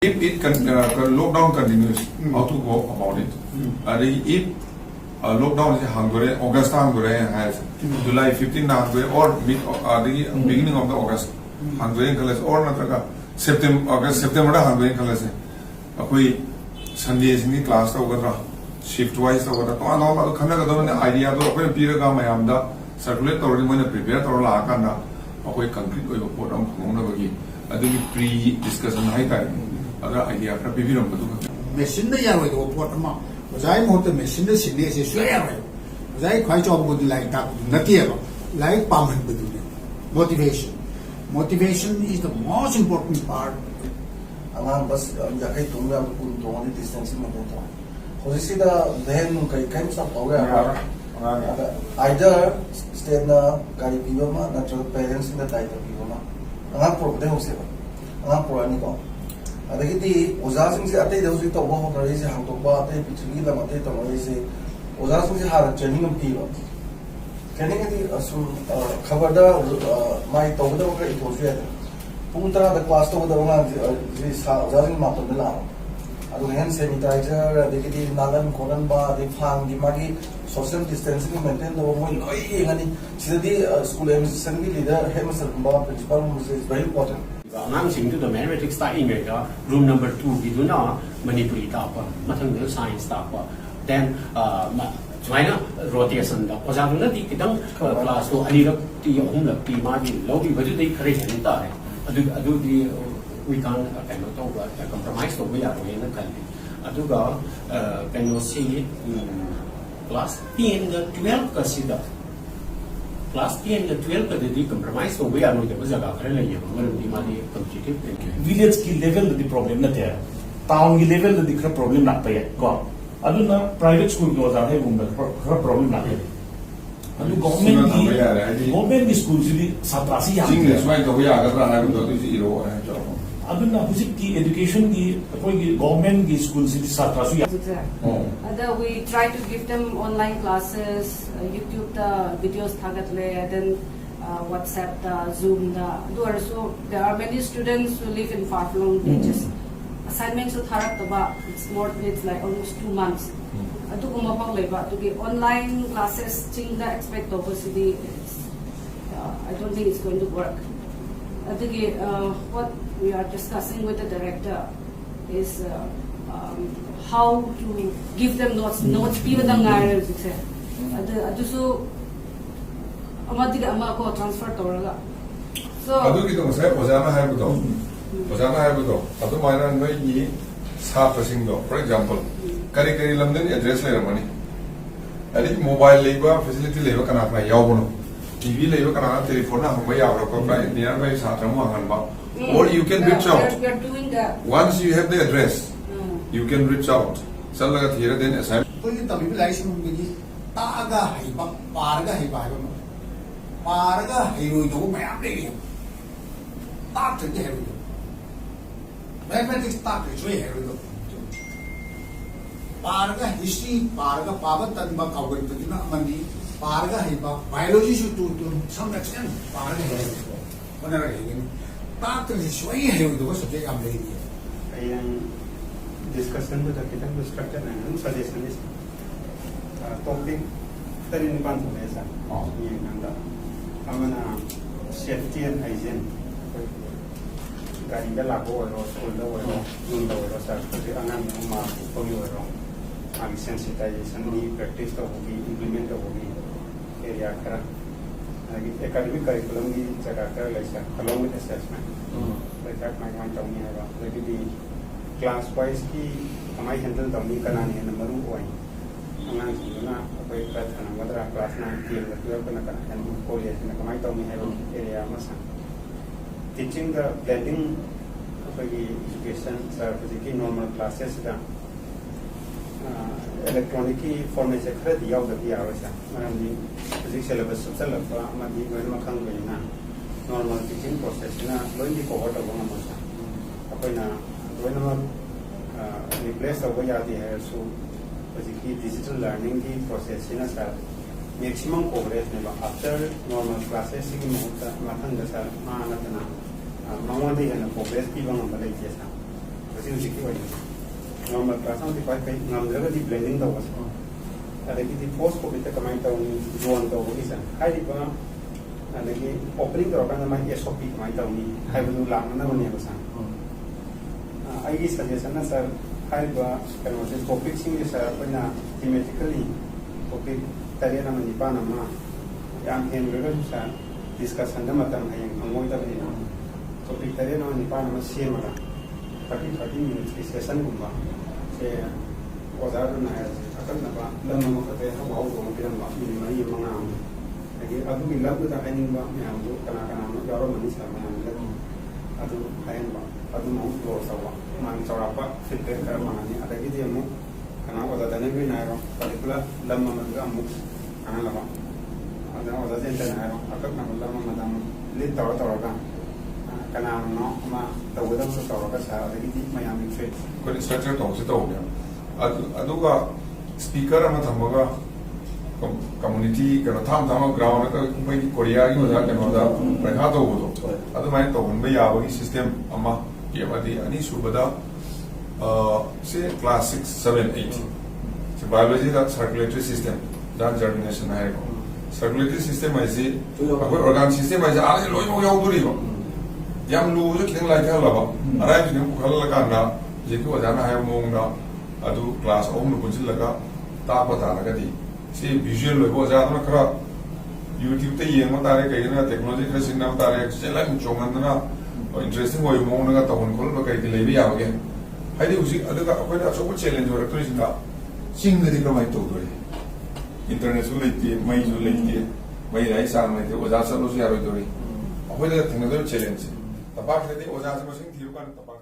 If it lockdown continues, how to go about it? If lockdown is Hungary, August Hungary has July 15 Hungary or beginning of the August Hungarian colors or not September August September Hungarian colors. We Sundays in the class over shift wise over the idea of Piraga Mayamda circulate or prepare or Lakana, a concrete way of put on Monogagi. I think pre discussion high time. Other idea for people. Machine the Yahweh or Portama. Was I want the machine the Sydney is swear. Was I quite job would like that? Not like Palm motivation. Motivation is the most important part. Bus Yakai Tunga Punto distance in the motor. Hosida then came some aware either stay in the Garipima, natural parents in the title Pivoma. Not for the Hosea. Not for any go. Adagiti Ozasing Ate Dosi to walk or is how to buy a between them at it or is Ozasing had a genuine people. Can you cover the my Togo it was yet? Punta the class over the one is Ozasing Matamila. Again, sanitizer, the Giti Nalan, Kodanba, the Fang, the Magi, social distancing, maintain the woman, the school assembly leader, Hemerson, principal is very important. งานสิ่งที่ตัว mathematics ตาอีเมก็ room number 2ที่ตัวน่ะ Manipuri ตาป่ะมาทั้งเรื่อง science ตาป่ะ then สมัยน่ะ rotation ตาเพราะฉะนั้นที่ตั้ง class ตัวอันนี้เราที่ผมแบบที่มาที่เราที่วัตถุดิบอะไรอย่างนี้ตาเนี่ยดูที่ we can แต่เราต้องว่า compromise ตัวไม่อยากเรียนนั่นกันดูก็เป็นโน้ตสี่ class 10 กับ 12 ก็สิดาclass 10 กับ 12 ก็ได้ compromise ตัวไม่อยากเรียนแต่ว่าจะการอะไรอย่างเงี้ยมันที่มาที่ competitive village की level the problem ना थे town की level the दिखरा problem ना पे को अदु ना private school की वजह है बुंदा खरा problem ना है अदु government की school से सात्रासी यार जिंग इसमें तो भी आकर रहा है तो इसी इरो है जो अदु ना बुझी की education की कोई government की school से सात्रासी यार we try to give them online classes YouTube the videos thagatle then WhatsApp the Zoom the so there are many students who live in far-flung villages assignments to tharak taba it's like almost 2 months adu kuma pang leba to be online classes ching the expect obviously I don't think it's going to work what we are discussing with the director is how to give them notes people the ngai adu so amadiga ama ko transfer toraga so adu ki to sai ozana hai budo adu maina noi ni satra sing do for example kari lamden address le ramani ali mobile leba facility leba kana kana yawbono tv leba kana telephone na hamba yawra ko by nearby satra mo hangan ba or you can reach out we are doing that once you have the address you can reach out salaga thira then assign कोई तभी भी लाइस में मुझे तागा है बा पारगा है बा पारगा है रोई तो मैं आप ले लिया ताक चलते हैं रोई मैथमेटिक्स ताक चलते हैं रोई तो पारगा हिस्ट्री पारगा पावत तंबा कावल तो जिना मंदी पारगा है बा बायोलॉजी शु तो some extent पारगा है बना रहेगा ताक चलते सोई है रोई तो सब्जेक्ट आप ले लिया discussion with the kitchen structure and suggestion is topic that in one place and amana safety and hygiene gari la ko ro school lo ro nun lo ro sa ko anan ma ko yo ro am sensitization ni practice to hogi implement to hogi area kara academic curriculum ni jaga kar laisa along with assessment like that my tong ni ba like the class wise की हमारी handle तमनी करना नहीं है number वो आई हमारे जीवन ना कोई क्लास करना मतलब क्लास 9 10 12 करना करना handle कॉलेज में हमारी तमनी है वो एरिया में सा teaching the blending कोई education सर्विस की normal classes का electronic की format से खरीद दिया होगा दिया वैसा मतलब दी physics syllabus सबसे लगता है मतलब दी वही में खान गई ना normal teaching process ना लोग दी cohort होगा ना मौसा अपन ना when replace over जाती है so basically digital learning की process है ना सर maximum coverage में after normal classes की महत्व माथन जैसा माना तना मामूली है ना coverage की बांग बड़े जैसा hꯧꯖꯤꯛꯀꯤ ꯑꯣꯏꯅ ꯅꯣꯔꯃꯦꯜ ꯀ꯭ꯂꯥꯁ ꯑꯃꯗꯤ ꯈ꯭ꯋꯥꯏ ꯐꯩ ꯉꯝꯗ꯭ꯔꯒꯗꯤ ꯕ꯭ꯂꯦꯟꯗꯤꯡ ꯇꯧꯕꯁꯦ ꯑꯗꯒꯤꯗꯤ ꯄꯣꯁ ꯀꯣꯚꯤꯗꯇ ꯀꯃꯥꯏꯅ ꯇꯧꯅꯤ ꯖꯣꯟ ꯇꯧꯕꯒꯤꯁꯦ ꯍꯥꯏꯔꯤꯕ ꯑꯗꯒꯤ ꯑꯣꯄꯅꯤꯡ ꯇꯧꯔꯀꯥꯟꯗ ꯃꯥꯒꯤ SOP ꯀꯃꯥꯏꯅ ꯇꯧꯅꯤ ꯍꯥꯏꯕꯗꯨ ꯂꯥꯛꯅꯅꯕꯅꯦꯕ ꯁꯥꯔ ꯑꯩꯒꯤ ꯁꯖꯦꯁꯟꯅ ꯁꯥꯔ ꯍꯥꯏꯔꯤꯕ ꯀꯩꯅꯣꯁꯦ ꯇꯣꯄꯤꯛꯁꯤꯡꯁꯦ ꯁꯥꯔ ꯑꯩꯈꯣꯏꯅ ꯊꯤꯃꯦꯇꯤꯀꯦꯜꯂꯤ ꯇꯣꯄꯤꯛ 7 ꯑꯃ 9 ꯑꯃ ꯌꯥꯝ ꯍꯦꯟꯈ꯭ꯔꯒꯁꯨ ꯁꯥꯔ ꯗꯤꯁꯀꯁꯟꯗ ꯃꯇꯝ ꯍꯌꯦꯡ ꯐꯪꯉꯣꯏꯗꯕꯅꯤꯅ topic 7 ꯑꯃ 9 ꯑꯃ ꯁꯦꯝꯃꯒ 30 minutes sessionꯒꯨꯝꯕ ꯁꯦ ꯑꯣꯖꯥꯗꯨꯅ ꯍꯥꯏꯔꯁꯦ ꯑꯀꯛꯅꯕ ꯂꯝ ꯑꯃꯈꯛꯇ ꯍꯧꯕ ꯑꯃ ꯄꯤꯔꯝꯕ ꯃꯤꯅꯤꯠ 4 5 ꯑꯃ ꯑꯗꯒꯤ ꯑꯗꯨꯒꯤ ꯂꯝꯗꯨꯗ ꯍꯥꯏꯅꯤꯡꯕ ꯃꯌꯥꯝꯗꯨ ꯀꯅꯥꯅꯣ ꯌꯥꯎꯔꯝꯃꯅꯤ ꯁꯥꯔ ꯃꯌꯥꯝꯗꯨꯗ ꯑꯗꯨ ꯍꯥꯏꯍꯟꯕ ꯑꯗꯨꯅ ꯑꯃꯨꯛ ꯀ꯭ꯂꯣꯖ ꯇꯧꯕ ꯃꯥꯒꯤ ꯆꯥꯎꯔꯥꯛꯄ ꯐꯤꯗꯕꯦꯛ ꯈꯔ ꯐꯪꯉꯅꯤ ꯑꯗꯒꯤꯗꯤ ꯑꯃꯨꯛ ꯀꯅꯥ ꯑꯣꯖꯥ ꯗꯅꯦꯕꯤꯅ ꯍꯥꯏꯔꯣ ꯄꯥꯔꯇꯤꯀꯨꯂꯔ ꯂꯝ ꯑꯃꯗꯨꯗ ꯑꯃꯨꯛ ꯈꯪꯍꯜꯂꯕ ꯑꯗꯨꯅ ꯑꯣꯖꯥ ꯖꯦꯟꯇꯅ ꯍꯥꯏꯔꯣ ꯑꯀꯛꯅꯕ ꯂꯝ ꯑꯃꯗ ꯑꯃꯨꯛ ꯂꯤꯗ ꯇꯧꯔꯒ ꯀꯅꯥꯅꯣ ꯑꯃ ꯇꯧꯒꯗꯕꯁꯨ ꯇꯧꯔꯒ ꯁꯥꯔ ꯑꯗꯒꯤꯗꯤ ꯃꯌꯥꯝꯒꯤ ꯐꯤꯠ ꯑꯩꯈꯣꯏꯅ ꯁ꯭ꯇꯔꯛꯆꯔ ꯇꯧꯕꯁꯤ ꯇꯧꯕꯅꯦꯕ ꯑꯗꯨꯒ ꯁ꯭ꯄꯤꯀꯔ ꯑꯃ ꯊꯝꯃꯒ ꯀꯝꯃꯨꯅꯤꯇꯤ ꯀꯩꯅꯣ ꯊꯥꯝ ꯒ꯭ꯔꯥꯎꯟꯗ ꯑꯩꯈꯣꯏꯒꯤ ꯀꯣꯔꯤꯌꯥꯒꯤ ꯑꯣꯖꯥ ꯀꯩꯅꯣꯗ ꯄꯔꯤꯈꯥ ꯇꯧꯕꯗꯣ ꯑꯗꯨꯃꯥꯏꯅ ꯇꯧꯍꯟꯕ ꯌꯥꯕꯒꯤ ꯁꯤꯁꯇꯦꯝ ꯑꯃ ꯑꯃꯗꯤ ꯑꯅꯤꯁꯨꯕꯗ ꯁꯤ ꯀ꯭ꯂꯥꯁ 6, 7, 8 ꯕꯥꯏꯑꯣꯂꯣꯖꯤꯗ ꯁꯔꯀꯨꯂꯦꯇꯔꯤ ꯁꯤꯁꯇꯦꯝ ꯗꯥꯟ ꯖꯔमिꯅꯦꯁꯟ ꯍꯥꯏꯔꯦꯀꯣ ꯁꯔꯀꯨꯂꯦꯇꯔꯤ ꯁꯤꯁꯇꯦꯝ ꯍꯥꯏꯁꯤ ꯑꯩꯈꯣꯏ ꯑꯣꯔꯒꯥꯟ ꯁꯤꯁꯇꯦꯝ ꯍꯥꯏꯁꯤ ꯑꯥꯗ ꯂꯣꯏꯅꯃꯛ ꯌꯥꯎꯗꯣꯔꯤꯕ ꯌꯥꯝ ꯂꯨꯕꯁꯨ ꯈꯤꯇꯪ ꯂꯥꯏꯊꯍꯜꯂꯕ ꯑꯔꯥꯏꯕꯁꯤꯡ ꯄꯨꯈꯠꯍꯜꯂꯀꯥꯟꯗ ꯍꯧꯖꯤꯛꯀꯤ ꯑꯣꯖꯥꯅ ꯍꯥꯏꯕ ꯃꯑꯣꯡꯗ ꯑꯗꯨ ꯀ꯭ꯂꯥꯁ 3 ꯄꯨꯟꯁꯤꯜꯂꯒ ꯇꯥꯛꯄ ꯇꯥꯔꯒꯗꯤ ꯁꯤ ꯚꯤꯖꯨꯑꯦꯜ ꯑꯣꯏꯕ ꯑꯣꯖꯥꯗꯨꯅ ꯈꯔ ꯌꯨꯇ꯭ꯌꯨꯕꯇ ꯌꯦꯡꯕ ꯇꯥꯔꯦ ꯀꯩꯒꯤꯅꯣ ꯇꯦꯛꯅꯣꯂꯣꯖꯤ ꯈꯔ ꯁꯤꯖꯤꯟꯅꯕ ꯇꯥꯔꯦ ꯆꯦꯜꯂꯟ ꯆꯣꯡꯍꯟꯗꯅ ꯏꯟꯇꯔꯦꯁꯇꯤꯡ ꯑꯣꯏꯕ ꯃꯑꯣꯡꯗꯒ ꯇꯧꯍꯟ ꯈꯣꯠꯍꯟꯕ ꯀꯩ ꯂꯩꯕ ꯌꯥꯕꯒꯦ ꯍꯥꯏꯗꯤ ꯍꯧꯖꯤꯛ ꯑꯗꯨꯒ ꯑꯩꯈꯣꯏꯅ ꯑꯆꯧꯕ ꯆꯦꯂꯦꯟꯖ ꯑꯣꯏꯔꯛꯇꯣꯏꯁꯤꯅ ꯆꯤꯡꯗꯗꯤ ꯀꯃꯥꯏꯅ ꯇꯧꯗꯣꯔꯤ ꯏꯟꯇꯔꯅꯦꯠꯁꯨ ꯂꯩꯇꯦ ꯃꯩꯁꯨ ꯂꯩꯇꯦ ꯃꯩ ꯂꯥꯏ ꯆꯥꯡ ꯂꯩꯇꯦ ꯑꯣꯖꯥ ꯆꯠꯂꯁꯨ ꯌꯥꯔꯣꯏꯗꯣꯔꯤ ꯑꯩꯈꯣꯏꯗ ꯊꯦꯡꯅꯗꯣꯏꯕ ꯆꯦꯂꯦꯟꯖꯁꯦ ꯇꯝꯄꯥꯛꯁꯤꯗꯗꯤ ꯑꯣꯖꯥꯁꯦ ꯃꯁꯤꯡ ꯊꯤꯔꯨꯀꯥꯟꯗ ꯇꯝꯄꯥꯛ